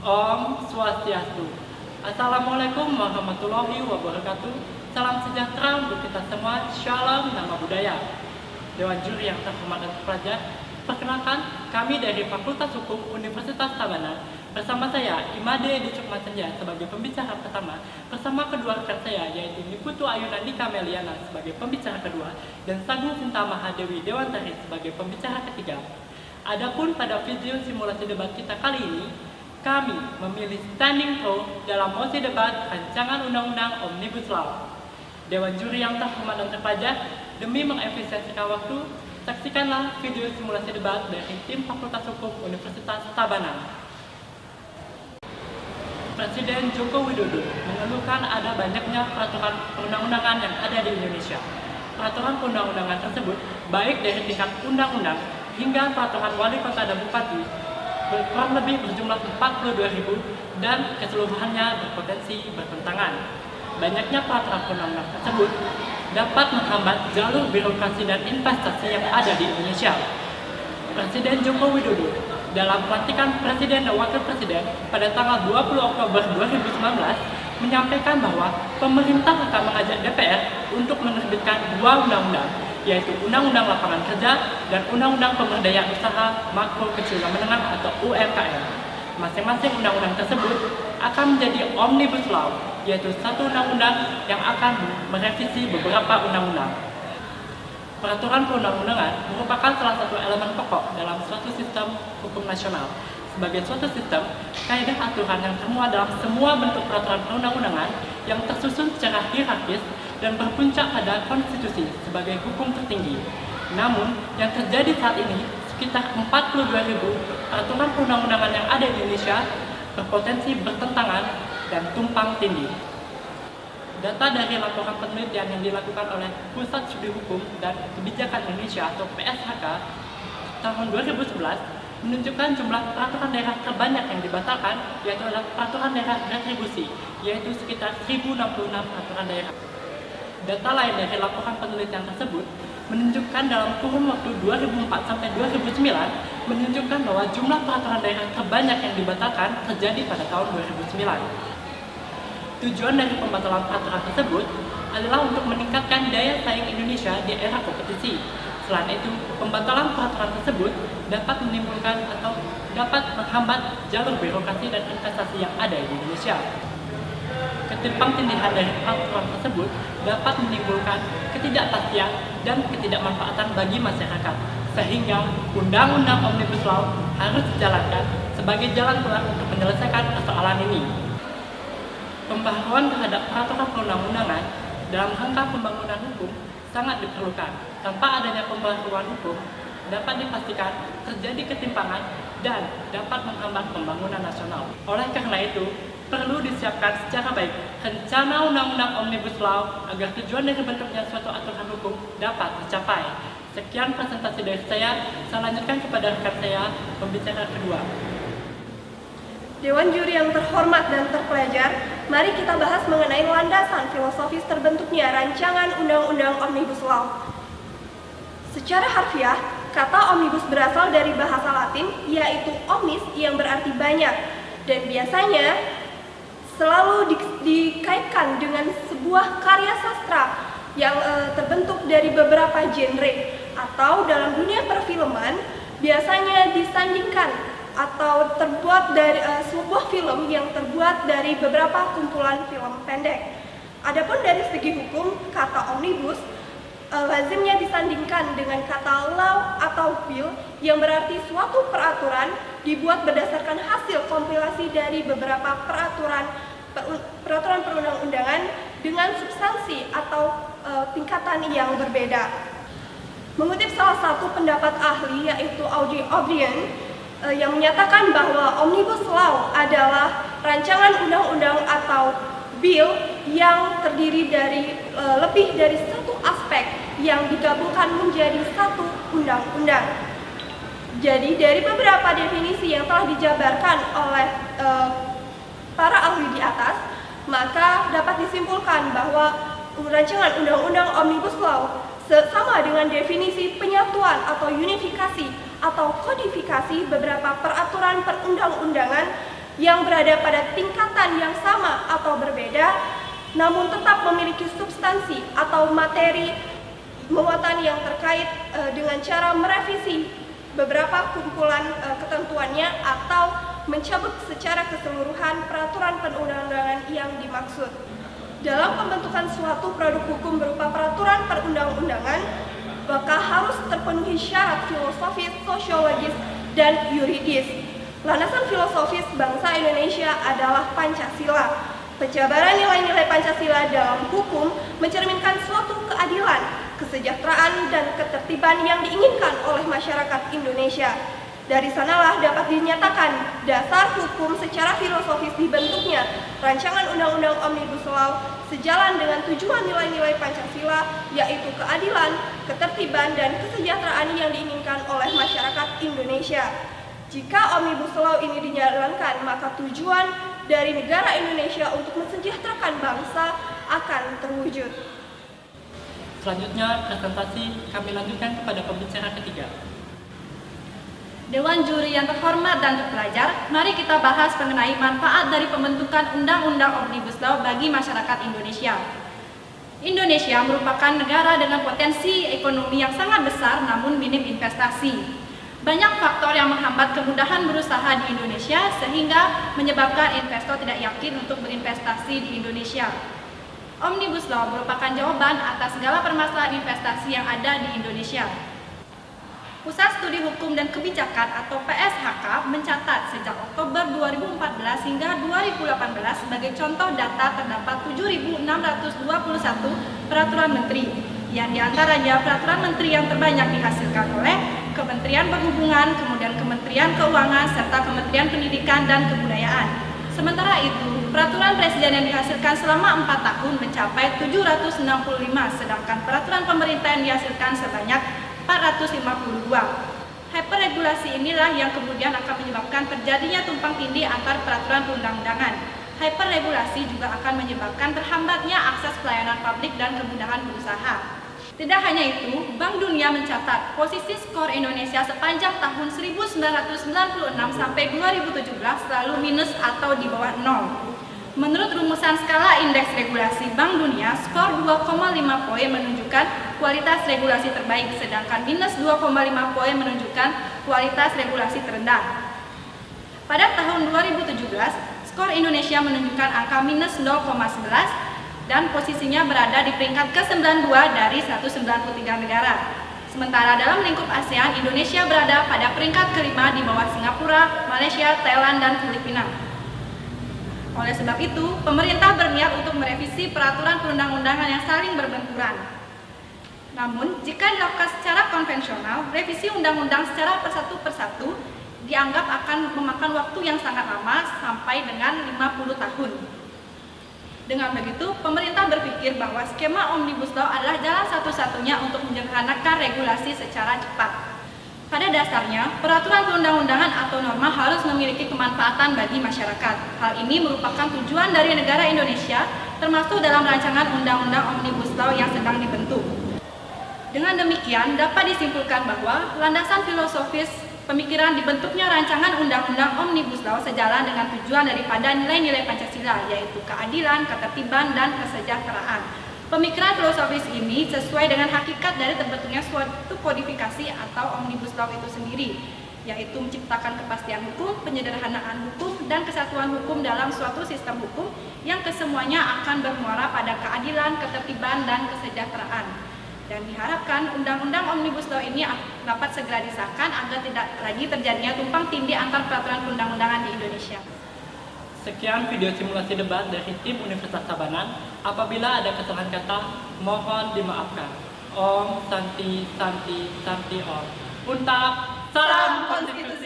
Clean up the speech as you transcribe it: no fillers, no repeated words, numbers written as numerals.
Om Swastiastu. Assalamualaikum warahmatullahi wabarakatuh. Salam sejahtera untuk kita semua. Shalom nama budaya. Dewan juri yang terhormat dan terpelajar, perkenalkan kami dari Fakultas Hukum Universitas Tabanan. Bersama saya Imade Edi Cukmasenja sebagai pembicara pertama, bersama kedua rekan saya yaitu Niputu Ayunandika Meliana sebagai pembicara kedua dan Sagung Sinta Mahadewi Dewantari sebagai pembicara ketiga. Adapun pada video simulasi debat kita kali ini, kami memilih standing vote dalam mosi debat rancangan undang-undang Omnibus Law. Dewan juri yang terhormat dan terpelajar, demi mengefisiensikan waktu, saksikanlah video simulasi debat dari tim Fakultas Hukum Universitas Tabanan. Presiden Joko Widodo mengeluhkan ada banyaknya peraturan perundang-undangan yang ada di Indonesia. Peraturan perundang-undangan tersebut, baik dari tingkat undang-undang hingga peraturan wali kota dan bupati, kurang lebih berjumlah 42.000 dan keseluruhannya berpotensi bertentangan. Banyaknya peraturan perundang-undangan tersebut dapat menghambat jalur birokrasi dan investasi yang ada di Indonesia. Presiden Joko Widodo dalam pelantikan Presiden dan Wakil Presiden pada tanggal 20 Oktober 2019 menyampaikan bahwa pemerintah akan mengajak DPR untuk menerbitkan dua undang-undang, yaitu Undang-Undang Lapangan Kerja dan Undang-Undang Pemberdayaan Usaha Makro Kecil dan Menengah atau UMKM. Masing-masing undang-undang tersebut akan menjadi Omnibus Law, yaitu satu undang-undang yang akan merevisi beberapa undang-undang. Peraturan perundang-undangan merupakan salah satu elemen pokok dalam suatu sistem hukum nasional. Sebagai suatu sistem, kaidah aturan yang termuat dalam semua bentuk peraturan perundang-undangan yang tersusun secara hierarkis dan berpuncak pada konstitusi sebagai hukum tertinggi. Namun, yang terjadi saat ini, sekitar 42.000 peraturan perundang-undangan yang ada di Indonesia berpotensi bertentangan dan tumpang tindih. Data dari laporan penelitian yang dilakukan oleh Pusat Studi Hukum dan Kebijakan Indonesia atau PSHK tahun 2011 menunjukkan jumlah peraturan daerah terbanyak yang dibatalkan, yaitu adalah peraturan daerah retribusi, yaitu sekitar 1.066 peraturan daerah. Data lain dari laporan penelitian tersebut menunjukkan dalam kurun waktu 2004 sampai 2009 menunjukkan bahwa jumlah peraturan daerah terbanyak yang dibatalkan terjadi pada tahun 2009. Tujuan dari pembatalan peraturan tersebut adalah untuk meningkatkan daya saing Indonesia di era kompetisi. Selain itu, pembatalan peraturan tersebut dapat menimbulkan atau dapat menghambat jalur birokrasi dan investasi yang ada di Indonesia. Ketimpang-tindihan dari peraturan tersebut dapat menimbulkan ketidakpastian dan ketidakmanfaatan bagi masyarakat, sehingga Undang-Undang Omnibus Law harus dijalankan sebagai jalan keluar untuk menyelesaikan persoalan ini. Pembaharuan terhadap peraturan perundang-undangan dalam rangka pembangunan hukum sangat diperlukan. Tanpa adanya pembaharuan hukum, dapat dipastikan terjadi ketimpangan dan dapat menghambat pembangunan nasional. Oleh karena itu, perlu disiapkan secara baik rencana Undang-Undang Omnibus Law agar tujuan dari bentuknya suatu aturan hukum dapat tercapai. Sekian presentasi dari saya lanjutkan kepada rekan saya, pembicara kedua. Dewan juri yang terhormat dan terpelajar, mari kita bahas mengenai landasan filosofis terbentuknya rancangan Undang-Undang Omnibus Law. Secara harfiah, kata omnibus berasal dari bahasa Latin, yaitu omnis yang berarti banyak, dan biasanya selalu dikaitkan dengan sebuah karya sastra yang terbentuk dari beberapa genre, atau dalam dunia perfilman biasanya disandingkan atau terbuat dari sebuah film yang terbuat dari beberapa kumpulan film pendek. Adapun dari segi hukum, kata omnibus lazimnya disandingkan dengan kata law atau bill yang berarti suatu peraturan dibuat berdasarkan hasil kompilasi dari beberapa peraturan perundang-undangan dengan substansi atau tingkatan yang berbeda. Mengutip salah satu pendapat ahli yaitu Audrey O'Brien yang menyatakan bahwa Omnibus Law adalah rancangan undang-undang atau bill yang terdiri dari lebih dari satu aspek yang digabungkan menjadi satu undang-undang. Jadi dari beberapa definisi yang telah dijabarkan oleh para ahli di atas, maka dapat disimpulkan bahwa rancangan undang-undang Omnibus Law sama dengan definisi penyatuan atau unifikasi atau kodifikasi beberapa peraturan perundang-undangan yang berada pada tingkatan yang sama atau berbeda, namun tetap memiliki substansi atau materi muatan yang terkait dengan cara merevisi beberapa kumpulan ketentuannya atau mencabut secara keseluruhan peraturan perundang-undangan yang dimaksud. Dalam pembentukan suatu produk hukum berupa peraturan perundang-undangan, maka harus terpenuhi syarat filosofis, sosiologis, dan yuridis. Landasan filosofis bangsa Indonesia adalah Pancasila. Penjabaran nilai-nilai Pancasila dalam hukum mencerminkan suatu keadilan, kesejahteraan, dan ketertiban yang diinginkan oleh masyarakat Indonesia. Dari sanalah dapat dinyatakan dasar hukum secara filosofis dibentuknya rancangan Undang-Undang Omnibus Law sejalan dengan tujuan nilai-nilai Pancasila, yaitu keadilan, ketertiban, dan kesejahteraan yang diinginkan oleh masyarakat Indonesia. Jika Omnibus Law ini dijalankan, maka tujuan dari negara Indonesia untuk mensejahterakan bangsa akan terwujud. Selanjutnya, presentasi kami lanjutkan kepada pembicara ketiga. Dewan Juri yang terhormat dan terpelajar, mari kita bahas mengenai manfaat dari pembentukan Undang-Undang Omnibus Law bagi masyarakat Indonesia. Indonesia merupakan negara dengan potensi ekonomi yang sangat besar namun minim investasi. Banyak faktor yang menghambat kemudahan berusaha di Indonesia sehingga menyebabkan investor tidak yakin untuk berinvestasi di Indonesia. Omnibus Law merupakan jawaban atas segala permasalahan investasi yang ada di Indonesia. Pusat Studi Hukum dan Kebijakan atau PSHK mencatat sejak Oktober 2014 hingga 2018 sebagai contoh data terdapat 7.621 peraturan menteri, yang diantaranya peraturan menteri yang terbanyak dihasilkan oleh Kementerian Perhubungan, kemudian Kementerian Keuangan, serta Kementerian Pendidikan dan Kebudayaan. Sementara itu, peraturan presiden yang dihasilkan selama 4 tahun mencapai 765, sedangkan peraturan pemerintah yang dihasilkan sebanyak 452. Hyperregulasi inilah yang kemudian akan menyebabkan terjadinya tumpang tindih antar peraturan perundang-undangan. Hyperregulasi juga akan menyebabkan terhambatnya akses pelayanan publik dan kemudahan berusaha. Tidak hanya itu, Bank Dunia mencatat posisi skor Indonesia sepanjang tahun 1996 sampai 2017 selalu minus atau di bawah 0. Menurut rumusan skala indeks regulasi Bank Dunia, skor 2,5 poin menunjukkan kualitas regulasi terbaik, sedangkan minus 2,5 poin menunjukkan kualitas regulasi terendah. Pada tahun 2017, skor Indonesia menunjukkan angka minus 0,11 dan posisinya berada di peringkat ke-92 dari 193 negara. Sementara dalam lingkup ASEAN, Indonesia berada pada peringkat ke-5 di bawah Singapura, Malaysia, Thailand, dan Filipina. Oleh sebab itu, pemerintah berniat untuk merevisi peraturan perundang-undangan yang saling berbenturan. Namun, jika dilakukan secara konvensional, revisi undang-undang secara persatu dianggap akan memakan waktu yang sangat lama sampai dengan 50 tahun. Dengan begitu, pemerintah berpikir bahwa skema Omnibus Law adalah jalan satu-satunya untuk menyederhanakan regulasi secara cepat. Pada dasarnya, peraturan perundang-undangan atau norma harus memiliki kemanfaatan bagi masyarakat. Hal ini merupakan tujuan dari negara Indonesia, termasuk dalam rancangan Undang-Undang Omnibus Law yang sedang dibentuk. Dengan demikian, dapat disimpulkan bahwa landasan filosofis pemikiran dibentuknya rancangan Undang-Undang Omnibus Law sejalan dengan tujuan daripada nilai-nilai Pancasila, yaitu keadilan, ketertiban, dan kesejahteraan. Pemikiran filosofis ini sesuai dengan hakikat dari terbentuknya suatu kodifikasi atau Omnibus Law itu sendiri, yaitu menciptakan kepastian hukum, penyederhanaan hukum, dan kesatuan hukum dalam suatu sistem hukum yang kesemuanya akan bermuara pada keadilan, ketertiban, dan kesejahteraan. Dan diharapkan Undang-Undang Omnibus Law ini dapat segera disahkan agar tidak lagi terjadinya tumpang tindih antar peraturan perundang-undangan di Indonesia. Sekian video simulasi debat dari tim Universitas Tabanan. Apabila ada kesalahan kata, mohon dimaafkan. Om Santi Santi Santi Om. Untap, salam konstitusi.